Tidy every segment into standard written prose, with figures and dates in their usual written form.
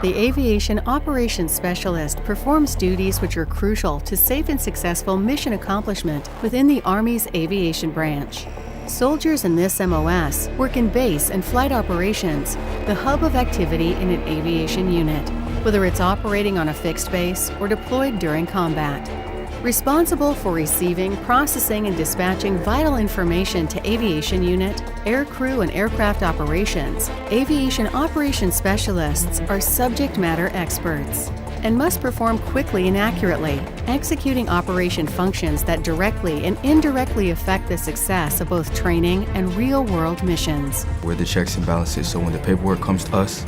The Aviation Operations Specialist performs duties which are crucial to safe and successful mission accomplishment within the Army's aviation branch. Soldiers in this MOS work in base and flight operations, the hub of activity in an aviation unit, whether it's operating on a fixed base or deployed during combat. Responsible for receiving, processing, and dispatching vital information to aviation unit, air crew, and aircraft operations, aviation operations specialists are subject matter experts and must perform quickly and accurately, executing operation functions that directly and indirectly affect the success of both training and real-world missions. We're the checks and balances, so when the paperwork comes to us,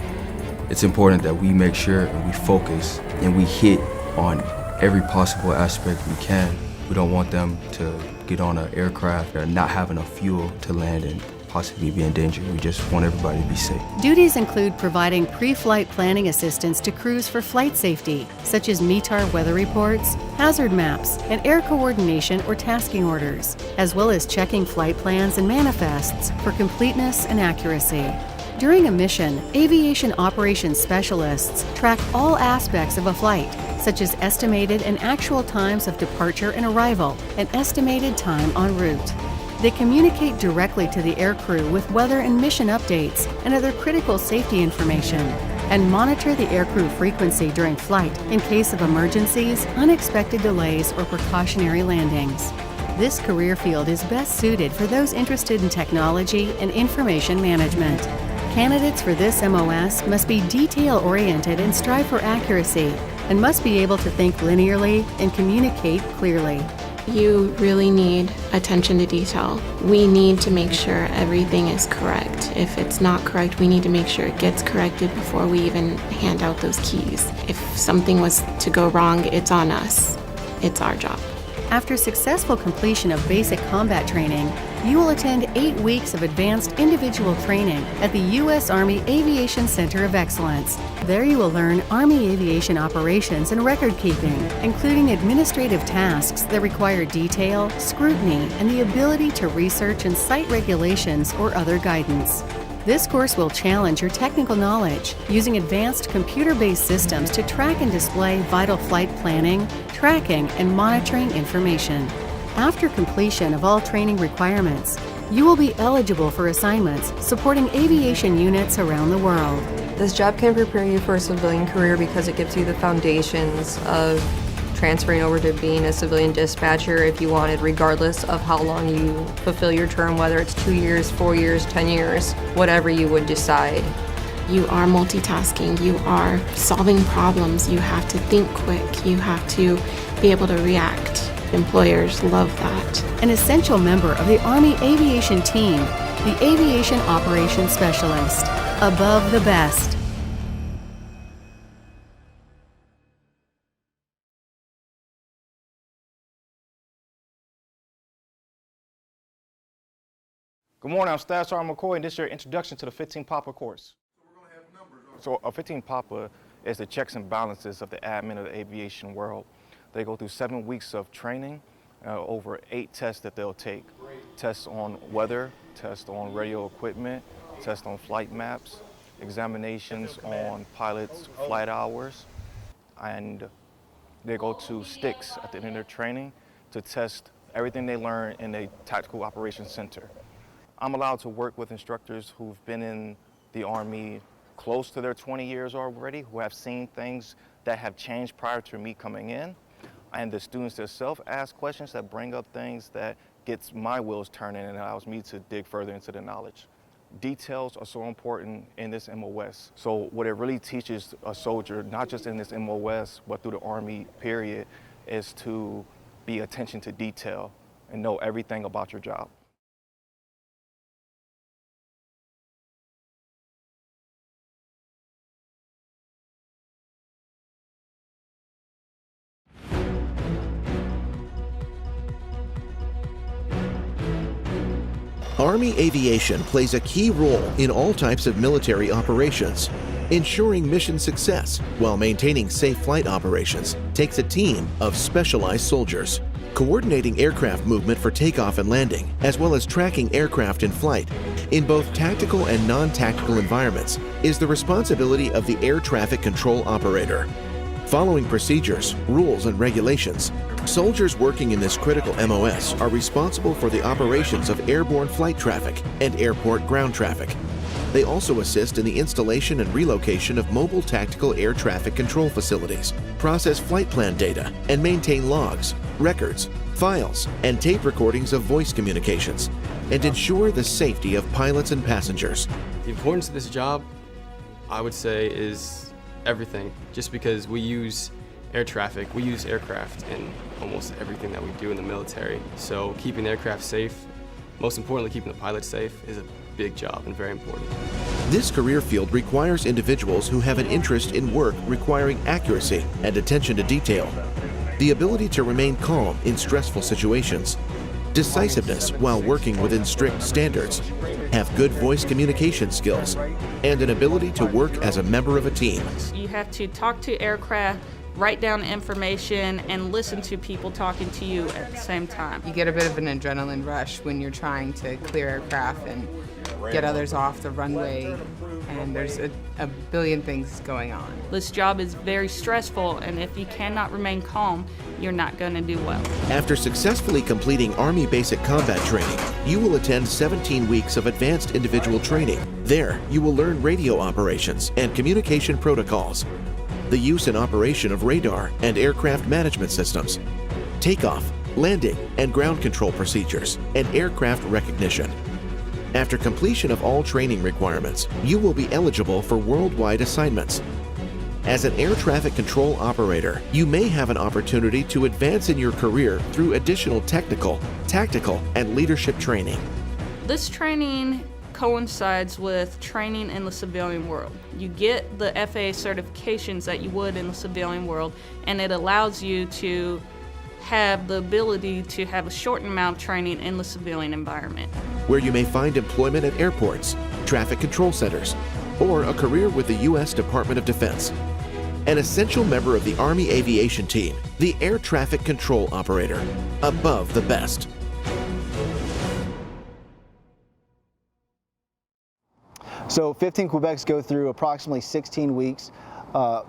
it's important that we make sure and we focus and we hit on every possible aspect we can. We don't want them to get on an aircraft and not have enough fuel to land and possibly be in danger. We just want everybody to be safe. Duties include providing pre-flight planning assistance to crews for flight safety, such as METAR weather reports, hazard maps, and air coordination or tasking orders, as well as checking flight plans and manifests for completeness and accuracy. During a mission, aviation operations specialists track all aspects of a flight, such as estimated and actual times of departure and arrival, and estimated time en route. They communicate directly to the aircrew with weather and mission updates and other critical safety information, and monitor the aircrew frequency during flight in case of emergencies, unexpected delays, or precautionary landings. This career field is best suited for those interested in technology and information management. Candidates for this MOS must be detail-oriented and strive for accuracy, and must be able to think linearly and communicate clearly. You really need attention to detail. We need to make sure everything is correct. If it's not correct, we need to make sure it gets corrected before we even hand out those keys. If something was to go wrong, it's on us. It's our job. After successful completion of basic combat training, you will attend 8 weeks of advanced individual training at the U.S. Army Aviation Center of Excellence. There you will learn Army aviation operations and record keeping, including administrative tasks that require detail, scrutiny, and the ability to research and cite regulations or other guidance. This course will challenge your technical knowledge using advanced computer-based systems to track and display vital flight planning, tracking, and monitoring information. After completion of all training requirements, you will be eligible for assignments supporting aviation units around the world. This job can prepare you for a civilian career because it gives you the foundations of transferring over to being a civilian dispatcher if you wanted, regardless of how long you fulfill your term, whether it's 2 years, 4 years, 10 years, whatever you would decide. You are multitasking, you are solving problems, you have to think quick, you have to be able to react. Employers love that. An essential member of the Army Aviation Team, the Aviation Operations Specialist. Above the best. Good morning, I'm Staff Sergeant McCoy, and this is your introduction to the 15 Papa course. So a 15 Papa is the checks and balances of the admin of the aviation world. They go through 7 weeks of training, over 8 tests that they'll take. Tests on weather, tests on radio equipment, tests on flight maps, examinations on pilots' flight hours, and they go to sticks at the end of their training to test everything they learn in a tactical operations center. I'm allowed to work with instructors who've been in the Army close to their 20 years already, who have seen things that have changed prior to me coming in. And the students themselves ask questions that bring up things that gets my wheels turning and allows me to dig further into the knowledge. Details are so important in this MOS. So what it really teaches a soldier, not just in this MOS, but through the Army period, is to be attention to detail and know everything about your job. Army aviation plays a key role in all types of military operations. Ensuring mission success while maintaining safe flight operations takes a team of specialized soldiers. Coordinating aircraft movement for takeoff and landing, as well as tracking aircraft in flight, in both tactical and non-tactical environments, is the responsibility of the air traffic control operator. Following procedures, rules, and regulations, soldiers working in this critical MOS are responsible for the operations of airborne flight traffic and airport ground traffic. They also assist in the installation and relocation of mobile tactical air traffic control facilities, process flight plan data, and maintain logs, records, files, and tape recordings of voice communications, and ensure the safety of pilots and passengers. The importance of this job, I would say, is everything. Just because we use air traffic, we use aircraft in almost everything that we do in the military. So keeping the aircraft safe, most importantly keeping the pilots safe, is a big job and very important. This career field requires individuals who have an interest in work requiring accuracy and attention to detail, the ability to remain calm in stressful situations, decisiveness while working within strict standards, have good voice communication skills, and an ability to work as a member of a team. You have to talk to aircraft, write down information, and listen to people talking to you at the same time. You get a bit of an adrenaline rush when you're trying to clear aircraft and get others off the runway, and there's a billion things going on. This job is very stressful, and if you cannot remain calm, you're not going to do well. After successfully completing Army Basic Combat Training, you will attend 17 weeks of advanced individual training. There, you will learn radio operations and communication protocols, the use and operation of radar and aircraft management systems, takeoff, landing, and ground control procedures, and aircraft recognition. After completion of all training requirements, you will be eligible for worldwide assignments. As an air traffic control operator, you may have an opportunity to advance in your career through additional technical, tactical, and leadership training. This training coincides with training in the civilian world. You get the FAA certifications that you would in the civilian world, and it allows you to have the ability to have a shortened amount of training in the civilian environment. Where you may find employment at airports, traffic control centers, or a career with the U.S. Department of Defense. An essential member of the Army Aviation Team, the Air Traffic Control Operator, above the best. So 15 Quebecs go through approximately 16 weeks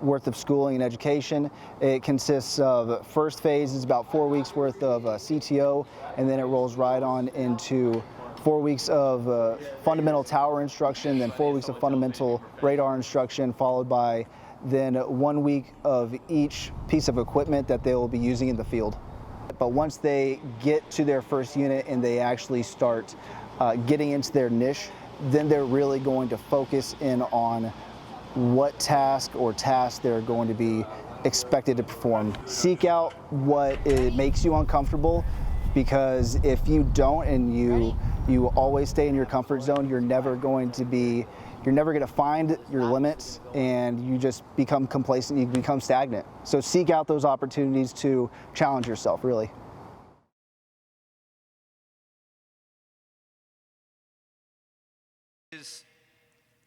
worth of schooling and education. It consists of first phase is about 4 weeks worth of CTO, and then it rolls right on into 4 weeks of fundamental tower instruction, then 4 weeks of fundamental radar instruction, followed by then 1 week of each piece of equipment that they will be using in the field. But once they get to their first unit and they actually start getting into their niche, then they're really going to focus in on what task or tasks they're going to be expected to perform. Seek out what it makes you uncomfortable, because if you don't and you always stay in your comfort zone, you're never going to find your limits, and you just become complacent, you become stagnant. So seek out those opportunities to challenge yourself, really.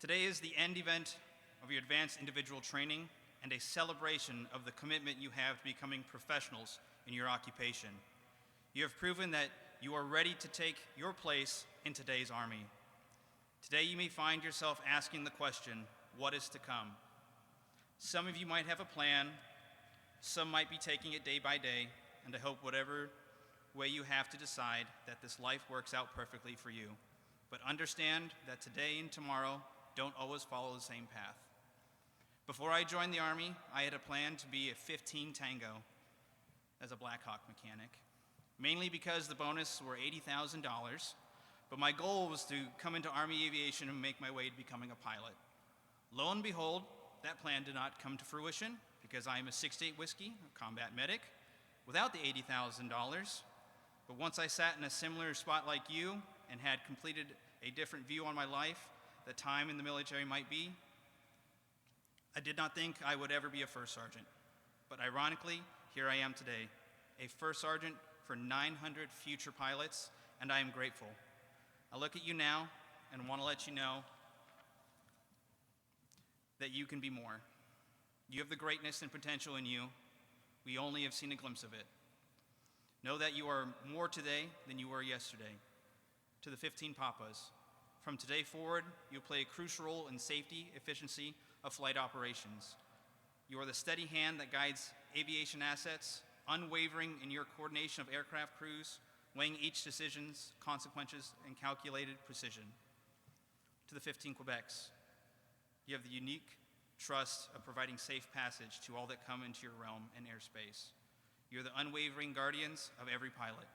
Today is the end event of your advanced individual training and a celebration of the commitment you have to becoming professionals in your occupation. You have proven that you are ready to take your place in today's Army. Today you may find yourself asking the question, what is to come? Some of you might have a plan, some might be taking it day by day, and I hope whatever way you have to decide that this life works out perfectly for you. But understand that today and tomorrow don't always follow the same path. Before I joined the Army, I had a plan to be a 15 Tango as a Black Hawk mechanic, mainly because the bonus were $80,000, but my goal was to come into Army Aviation and make my way to becoming a pilot. Lo and behold, that plan did not come to fruition because I am a 6-8 whiskey, a combat medic, without the $80,000. But once I sat in a similar spot like you and had completed a different view on my life, the time in the military might be, I did not think I would ever be a first sergeant. But ironically, here I am today, a first sergeant for 900 future pilots, and I am grateful. I look at you now and want to let you know that you can be more. You have the greatness and potential in you. We only have seen a glimpse of it. Know that you are more today than you were yesterday. To the 15 Papas, from today forward, you'll play a crucial role in safety, efficiency of flight operations. You are the steady hand that guides aviation assets, unwavering in your coordination of aircraft crews, weighing each decision's consequences and calculated precision. To the 15 Quebecs, you have the unique trust of providing safe passage to all that come into your realm and airspace. You're the unwavering guardians of every pilot,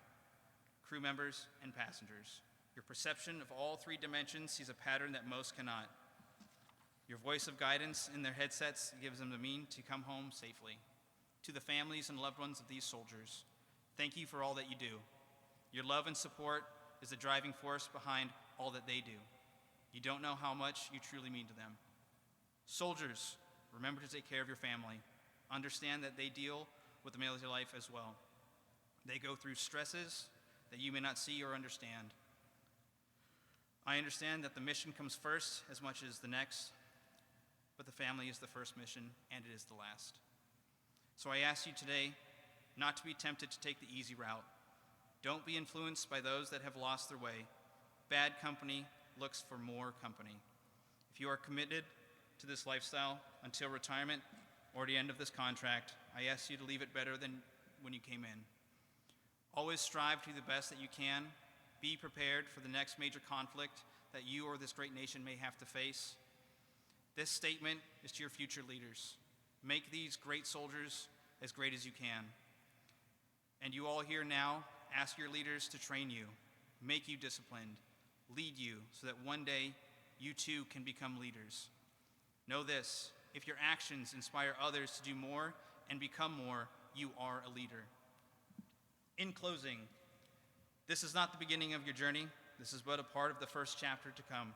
crew members, and passengers. Your perception of all three dimensions sees a pattern that most cannot. Your voice of guidance in their headsets gives them the means to come home safely. To the families and loved ones of these soldiers, thank you for all that you do. Your love and support is the driving force behind all that they do. You don't know how much you truly mean to them. Soldiers, remember to take care of your family. Understand that they deal with the military life as well. They go through stresses that you may not see or understand. I understand that the mission comes first as much as the next, but the family is the first mission and it is the last. So I ask you today not to be tempted to take the easy route. Don't be influenced by those that have lost their way. Bad company looks for more company. If you are committed to this lifestyle until retirement or the end of this contract, I ask you to leave it better than when you came in. Always strive to do the best that you can. Be prepared for the next major conflict that you or this great nation may have to face. This statement is to your future leaders. Make these great soldiers as great as you can. And you all here now, ask your leaders to train you, make you disciplined, lead you so that one day you too can become leaders. Know this, if your actions inspire others to do more and become more, you are a leader. In closing, this is not the beginning of your journey. This is but a part of the first chapter to come.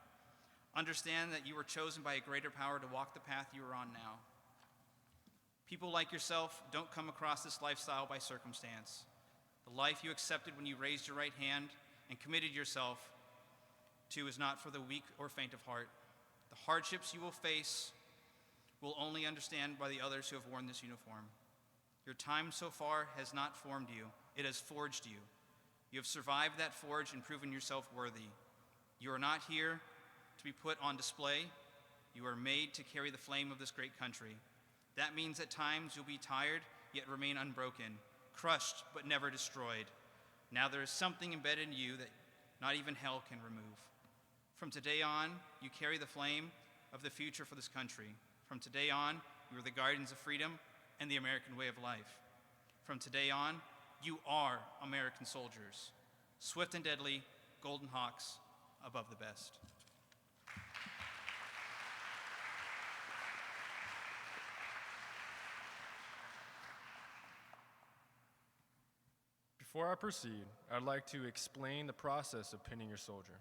Understand that you were chosen by a greater power to walk the path you are on now. People like yourself don't come across this lifestyle by circumstance. The life you accepted when you raised your right hand and committed yourself to is not for the weak or faint of heart. The hardships you will face will only understand by the others who have worn this uniform. Your time so far has not formed you, it has forged you. You have survived that forge and proven yourself worthy. You are not here to be put on display. You are made to carry the flame of this great country. That means at times you'll be tired, yet remain unbroken, crushed, but never destroyed. Now there is something embedded in you that not even hell can remove. From today on, you carry the flame of the future for this country. From today on, you are the guardians of freedom and the American way of life. From today on, you are American soldiers, swift and deadly, golden hawks above the best. Before I proceed, I'd like to explain the process of pinning your soldier.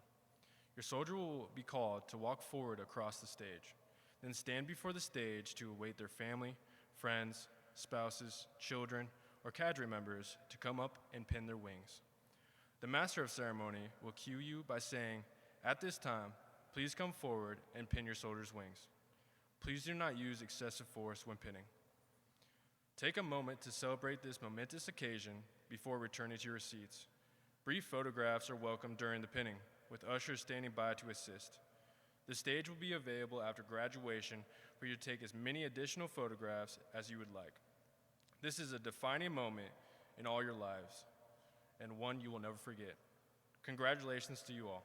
Your soldier will be called to walk forward across the stage, then stand before the stage to await their family, friends, spouses, children, or cadre members to come up and pin their wings. The master of ceremony will cue you by saying, "At this time, please come forward and pin your soldier's wings. Please do not use excessive force when pinning." Take a moment to celebrate this momentous occasion before returning to your seats. Brief photographs are welcome during the pinning, with ushers standing by to assist. The stage will be available after graduation for you to take as many additional photographs as you would like. This is a defining moment in all your lives, and one you will never forget. Congratulations to you all.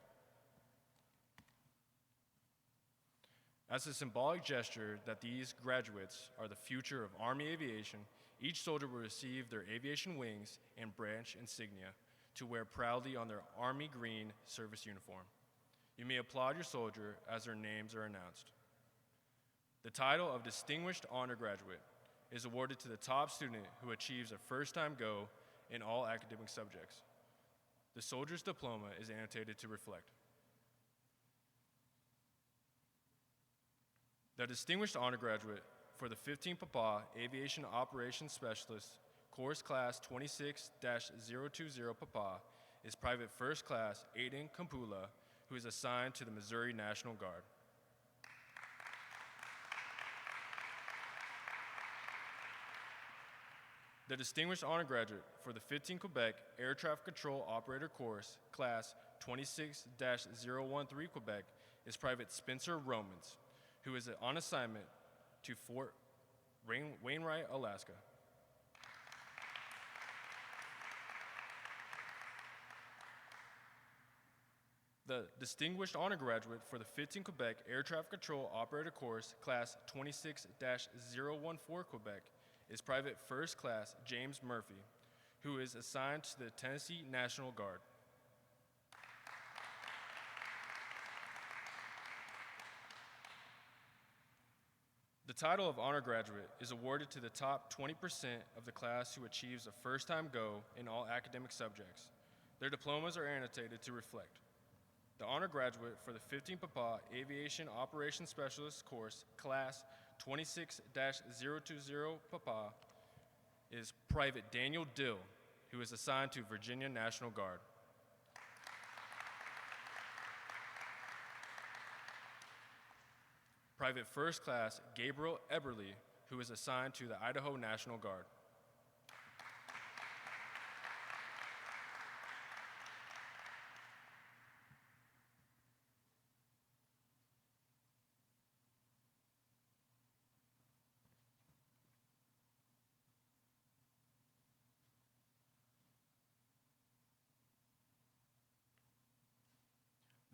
As a symbolic gesture that these graduates are the future of Army aviation, each soldier will receive their aviation wings and branch insignia to wear proudly on their Army green service uniform. You may applaud your soldier as their names are announced. The title of Distinguished Honor Graduate is awarded to the top student who achieves a first-time go in all academic subjects. The soldier's diploma is annotated to reflect. The Distinguished Honor Graduate for the 15 Papa Aviation Operations Specialist, Course Class 26-020 Papa, is Private First Class Aiden Kampula, who is assigned to the Missouri National Guard. The Distinguished Honor Graduate for the 15 Quebec Air Traffic Control Operator Course, Class 26-013 Quebec, is Private Spencer Romans, who is on assignment to Fort Wainwright, Alaska. The Distinguished Honor Graduate for the 15 Quebec Air Traffic Control Operator Course, Class 26-014 Quebec, is Private First Class James Murphy, who is assigned to the Tennessee National Guard. The title of Honor Graduate is awarded to the top 20% of the class who achieves a first-time go in all academic subjects. Their diplomas are annotated to reflect. The Honor Graduate for the 15 Papa Aviation Operations Specialist course, Class 26-020 Papa, is Private Daniel Dill, who is assigned to Virginia National Guard. Private First Class Gabriel Eberly, who is assigned to the Idaho National Guard.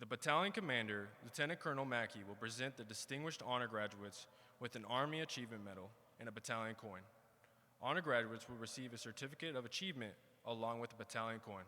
The battalion commander, Lieutenant Colonel Mackey, will present the distinguished honor graduates with an Army Achievement Medal and a battalion coin. Honor graduates will receive a certificate of achievement along with the battalion coin.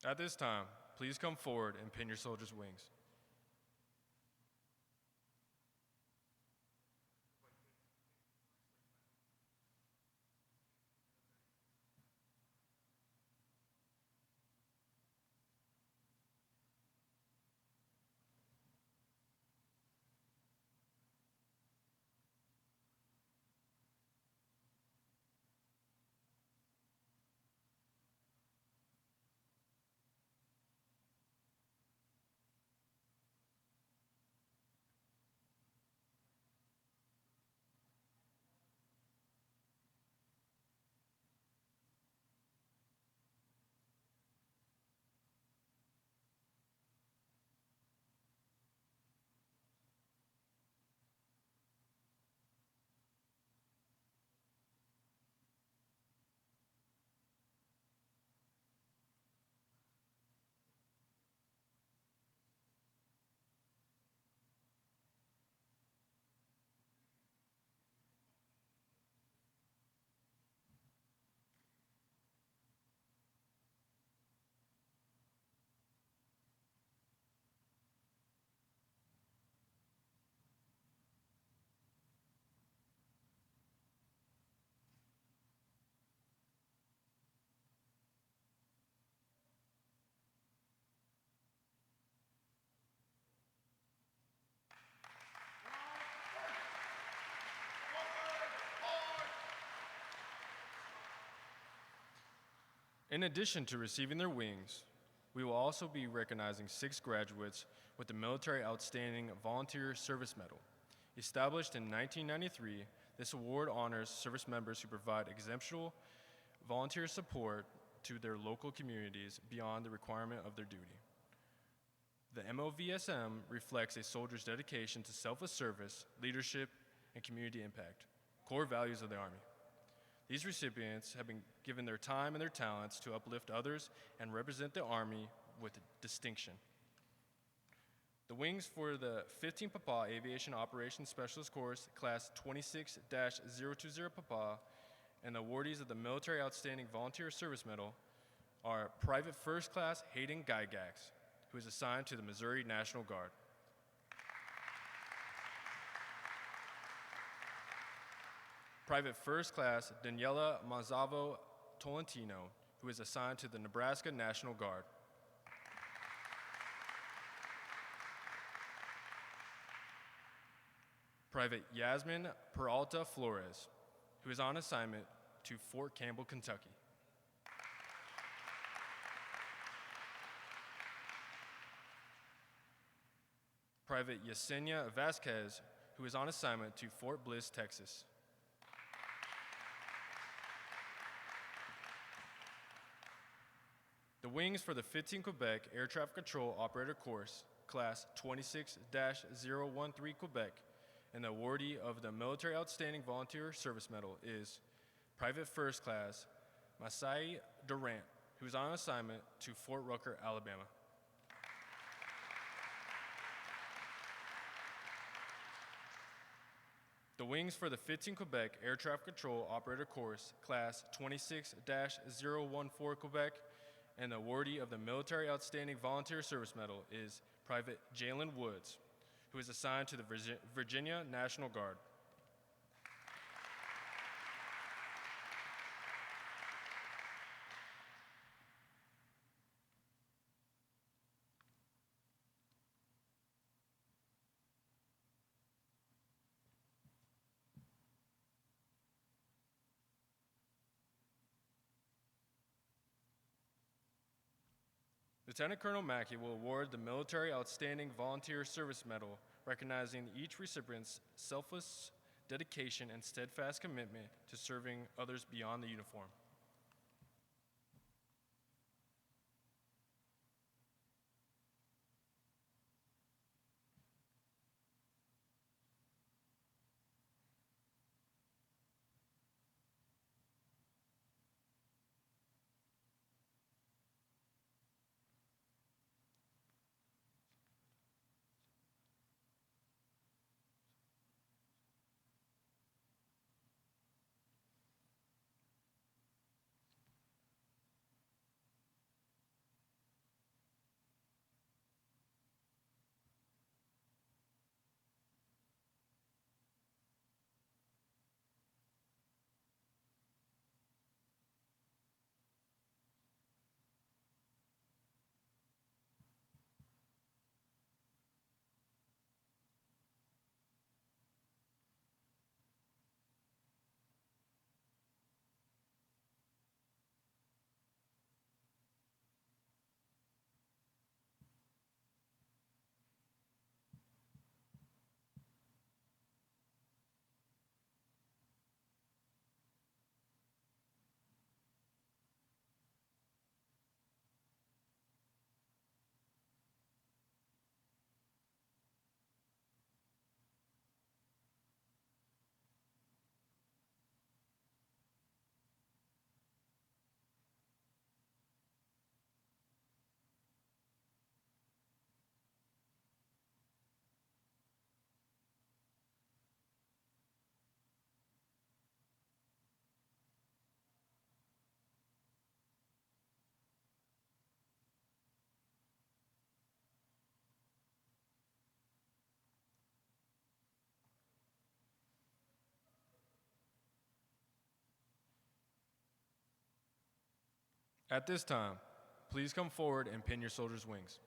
At this time, please come forward and pin your soldiers' wings. In addition to receiving their wings, we will also be recognizing 6 graduates with the Military Outstanding Volunteer Service Medal. Established in 1993, this award honors service members who provide exceptional volunteer support to their local communities beyond the requirement of their duty. The MOVSM reflects a soldier's dedication to selfless service, leadership, and community impact, core values of the Army. These recipients have been given their time and their talents to uplift others and represent the Army with distinction. The wings for the 15 Papa Aviation Operations Specialist Course, Class 26-020 Papa, and the awardees of the Military Outstanding Volunteer Service Medal are Private First Class Hayden Gygax, who is assigned to the Missouri National Guard. Private First Class Daniela Mazzavo Tolentino, who is assigned to the Nebraska National Guard. Private Yasmin Peralta Flores, who is on assignment to Fort Campbell, Kentucky. Private Yesenia Vasquez, who is on assignment to Fort Bliss, Texas. The wings for the 15 Quebec Air Traffic Control Operator Course, Class 26-013 Quebec, and the awardee of the Military Outstanding Volunteer Service Medal is Private First Class Masai Durant, who is on assignment to Fort Rucker, Alabama. The wings for the 15 Quebec Air Traffic Control Operator Course, Class 26-014 Quebec, and the awardee of the Military Outstanding Volunteer Service Medal is Private Jalen Woods, who is assigned to the Virginia National Guard. Lieutenant Colonel Mackey will award the Military Outstanding Volunteer Service Medal, recognizing each recipient's selfless dedication and steadfast commitment to serving others beyond the uniform. At this time, please come forward and pin your soldier's wings.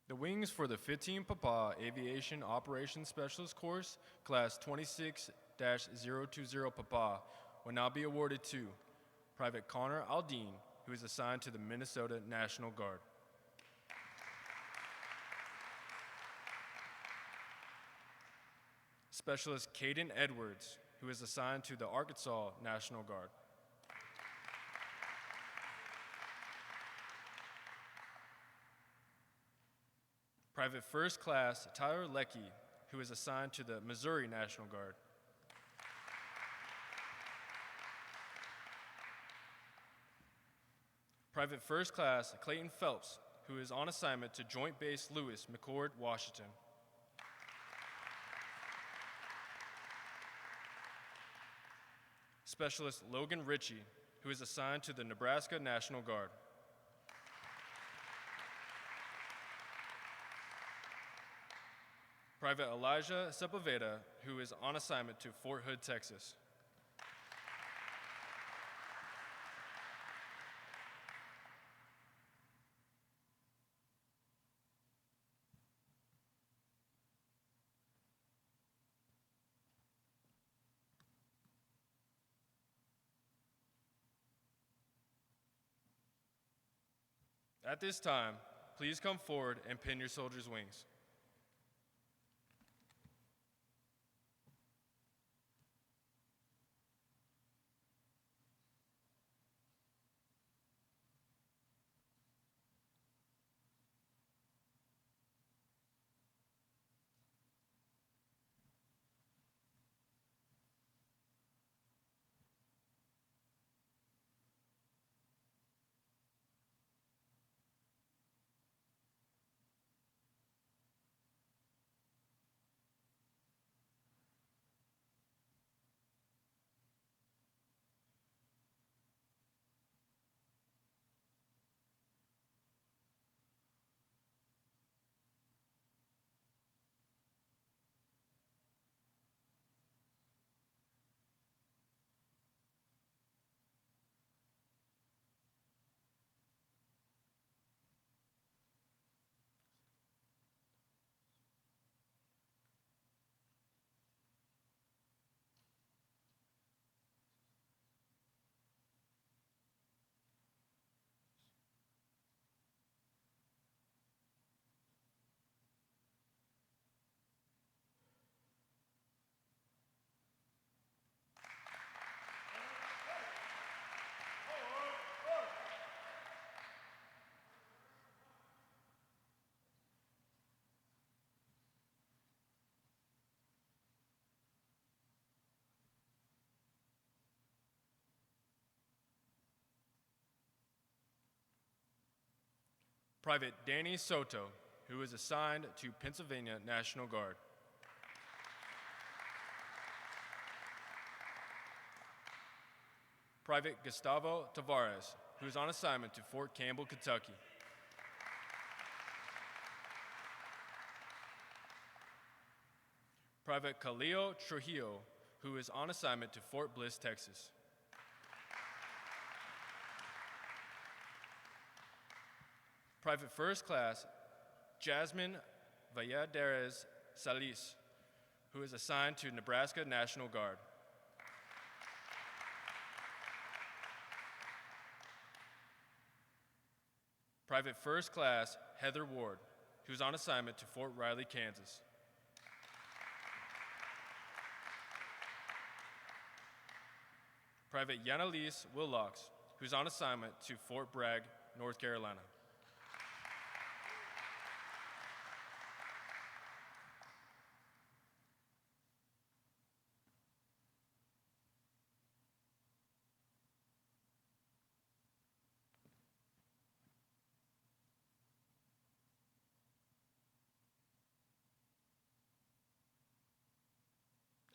The wings for the 15 Papa Aviation Operations Specialist course, class 26-020 Papa, will now be awarded to Private Connor Aldine, who is assigned to the Minnesota National Guard. Specialist Caden Edwards, who is assigned to the Arkansas National Guard. Private First Class Tyler Leckie, who is assigned to the Missouri National Guard. Private First Class Clayton Phelps, who is on assignment to Joint Base Lewis, McCord, Washington. Specialist Logan Ritchie, who is assigned to the Nebraska National Guard. Private Elijah Sepulveda, who is on assignment to Fort Hood, Texas. At this time, please come forward and pin your soldier's wings. Private Danny Soto, who is assigned to Pennsylvania National Guard. Private Gustavo Tavares, who is on assignment to Fort Campbell, Kentucky. Private Khalil Trujillo, who is on assignment to Fort Bliss, Texas. Private First Class Jasmine Valladares Salis, who is assigned to Nebraska National Guard. Private First Class Heather Ward, who is on assignment to Fort Riley, Kansas. Private Yanalise Willocks, who is on assignment to Fort Bragg, North Carolina.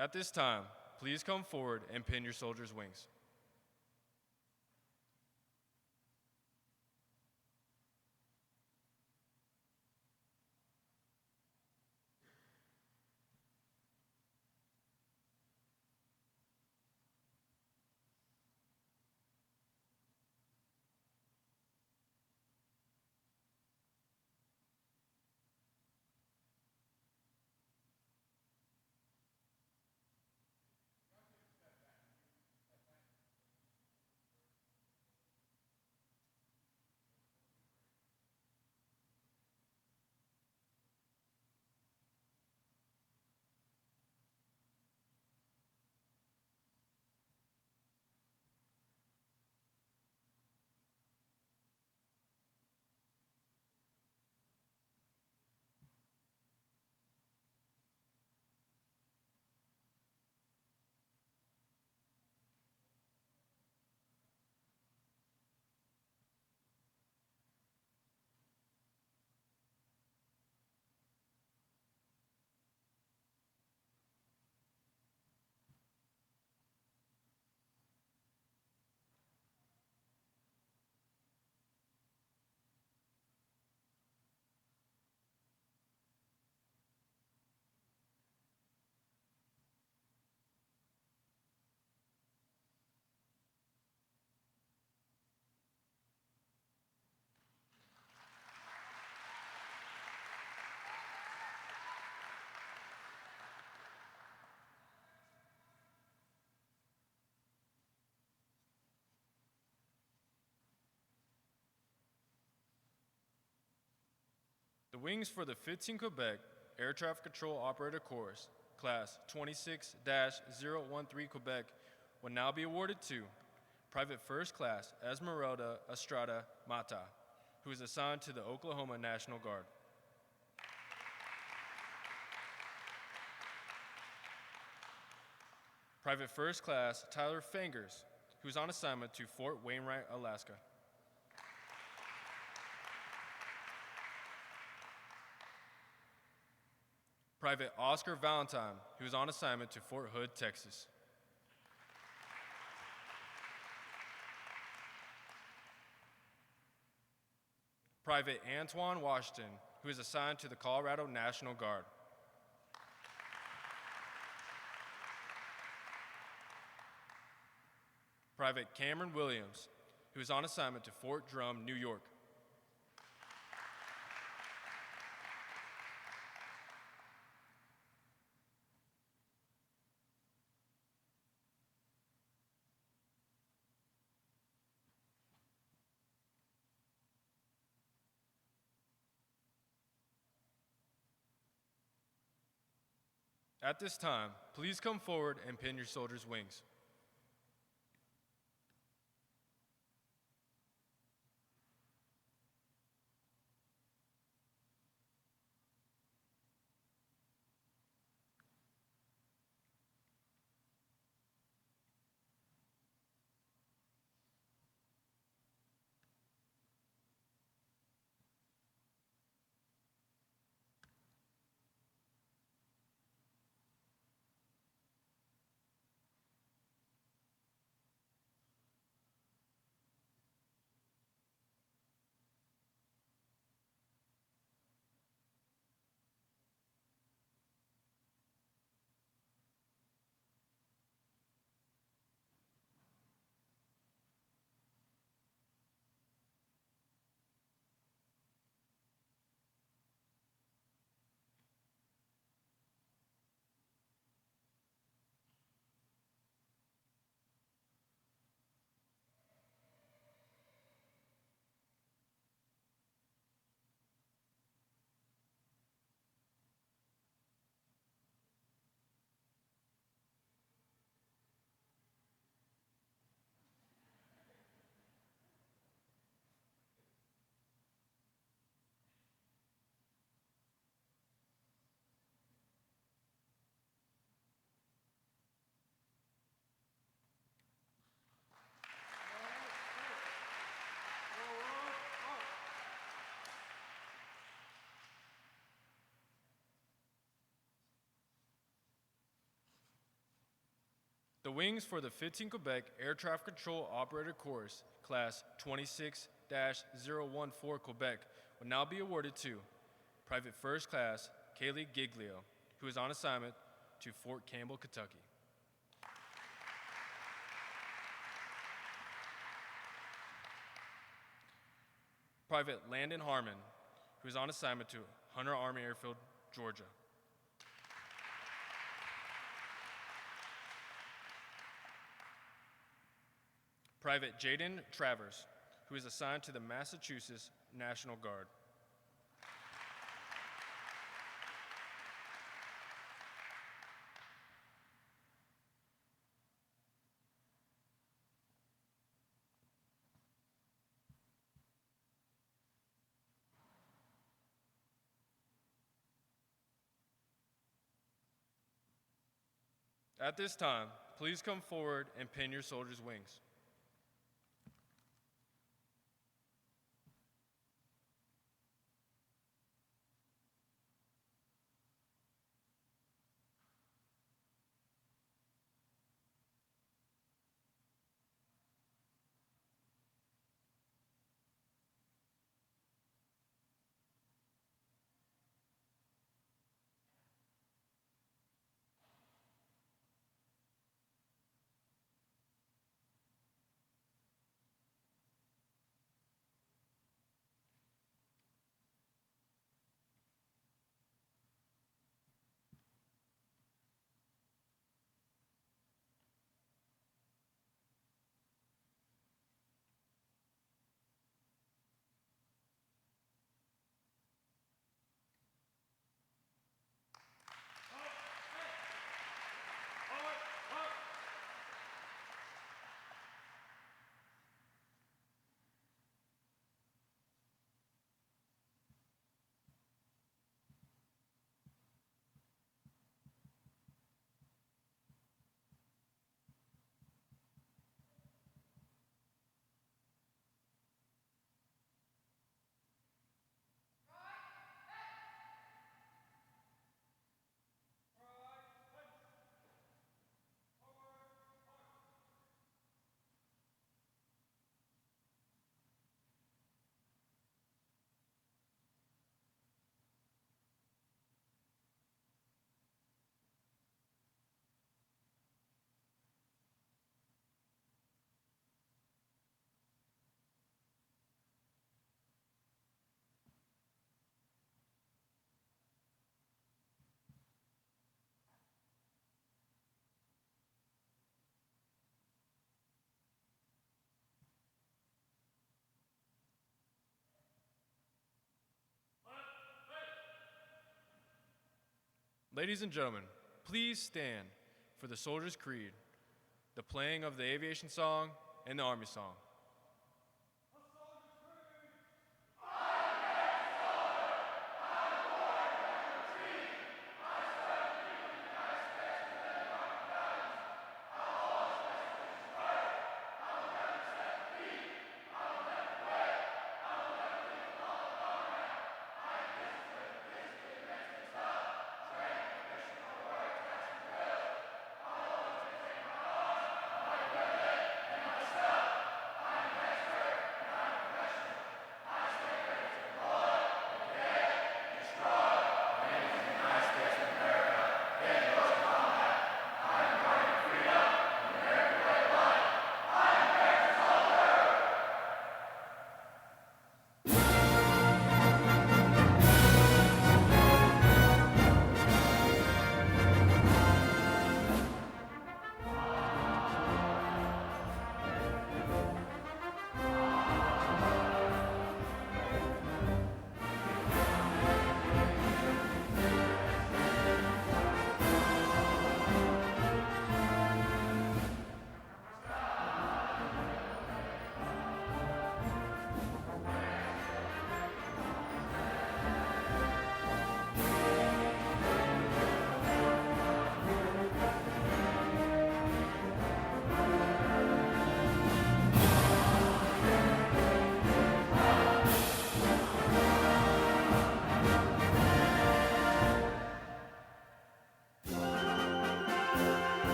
At this time, please come forward and pin your soldier's wings. wings for the 15 Quebec Air Traffic Control Operator Course, Class 26-013 Quebec, will now be awarded to Private First Class Esmeralda Estrada Mata, who is assigned to the Oklahoma National Guard. Private First Class Tyler Fangers, who is on assignment to Fort Wainwright, Alaska. Private Oscar Valentine, who is on assignment to Fort Hood, Texas. Private Antoine Washington, who is assigned to the Colorado National Guard. Private Cameron Williams, who is on assignment to Fort Drum, New York. At this time, please come forward and pin your soldier's wings. The wings for the 15 Quebec Air Traffic Control Operator Course, Class 26-014 Quebec, will now be awarded to Private First Class Kaylee Giglio, who is on assignment to Fort Campbell, Kentucky. Private Landon Harmon, who is on assignment to Hunter Army Airfield, Georgia. Private Jaden Travers, who is assigned to the Massachusetts National Guard. At this time, please come forward and pin your soldier's wings. Ladies and gentlemen, please stand for the Soldier's Creed, the playing of the Aviation song, and the Army song.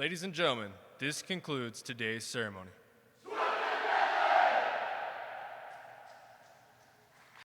Ladies and gentlemen, this concludes today's ceremony.